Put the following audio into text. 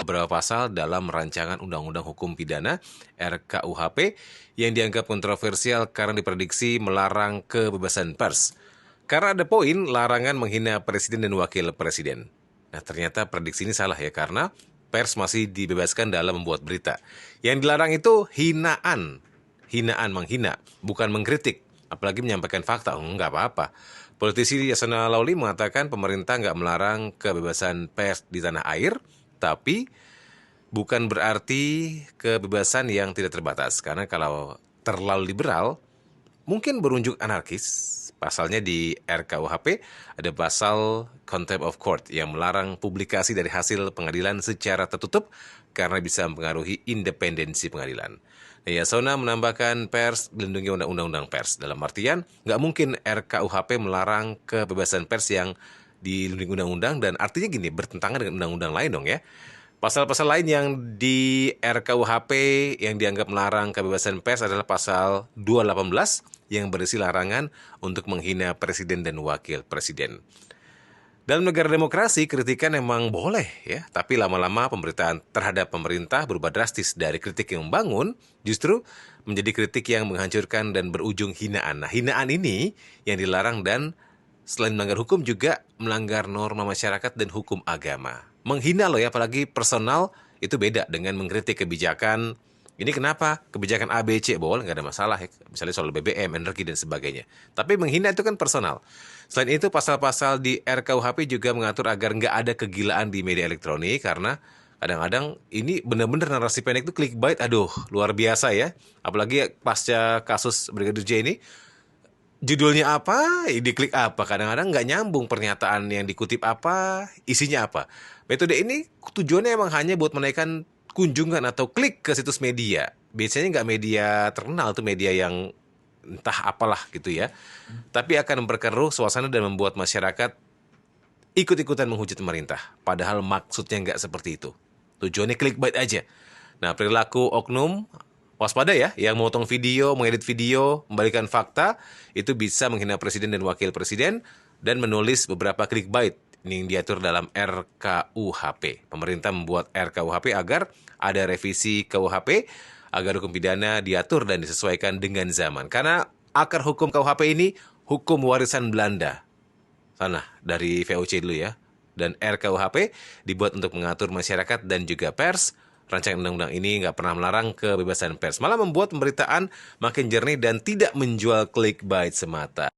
beberapa pasal dalam rancangan Undang-Undang Hukum Pidana RKUHP yang dianggap kontroversial karena diprediksi melarang kebebasan pers. Karena ada poin larangan menghina presiden dan wakil presiden. Nah, ternyata prediksi ini salah ya, karena pers masih dibebaskan dalam membuat berita. Yang dilarang itu hinaan, menghina, bukan mengkritik, apalagi menyampaikan fakta. Enggak apa-apa. Politisi Yasona Lawli mengatakan pemerintah nggak melarang kebebasan pers di tanah air, tapi bukan berarti kebebasan yang tidak terbatas. Karena kalau terlalu liberal, mungkin berunjuk anarkis. Pasalnya di RKUHP ada pasal contempt of court yang melarang publikasi dari hasil pengadilan secara tertutup karena bisa mempengaruhi independensi pengadilan. Yasona menambahkan pers dilindungi undang-undang pers. Dalam artian, nggak mungkin RKUHP melarang kebebasan pers yang dilindungi undang-undang, dan artinya gini, bertentangan dengan undang-undang lain dong ya. Pasal-pasal lain yang di RKUHP yang dianggap melarang kebebasan pers adalah pasal 218 yang berisi larangan untuk menghina presiden dan wakil presiden. Dalam negara demokrasi, kritikan memang boleh ya, tapi lama-lama pemberitaan terhadap pemerintah berubah drastis dari kritik yang membangun justru menjadi kritik yang menghancurkan dan berujung hinaan. Nah, hinaan ini yang dilarang dan selain melanggar hukum juga melanggar norma masyarakat dan hukum agama. Menghina loh ya, apalagi personal, itu beda dengan mengkritik kebijakan. Ini kenapa? Kebijakan A, B, C boleh, nggak ada masalah ya. Misalnya soal BBM, energi, dan sebagainya. Tapi menghina itu kan personal. Selain itu, pasal-pasal di RKUHP juga mengatur agar nggak ada kegilaan di media elektronik, karena kadang-kadang ini benar-benar narasi pendek itu clickbait, aduh, luar biasa ya. Apalagi pasca kasus Brigadir J ini, judulnya apa, diklik apa, kadang-kadang nggak nyambung pernyataan yang dikutip apa, isinya apa. Metode ini tujuannya emang hanya buat menaikkan kunjungan atau klik ke situs media. Biasanya nggak media terkenal, tuh media yang entah apalah gitu ya. Tapi akan memperkeruh suasana dan membuat masyarakat ikut-ikutan menghujat pemerintah. Padahal maksudnya nggak seperti itu. Tujuannya clickbait aja. Nah, perilaku oknum, waspada ya, yang memotong video, mengedit video, membalikan fakta, itu bisa menghina presiden dan wakil presiden, dan menulis beberapa clickbait yang diatur dalam RKUHP. Pemerintah membuat RKUHP agar ada revisi KUHP, agar hukum pidana diatur dan disesuaikan dengan zaman. Karena akar hukum KUHP ini hukum warisan Belanda. Sana, dari VOC dulu ya. Dan RKUHP dibuat untuk mengatur masyarakat dan juga pers. Rancangan undang-undang ini nggak pernah melarang kebebasan pers, malah membuat pemberitaan makin jernih dan tidak menjual clickbait semata.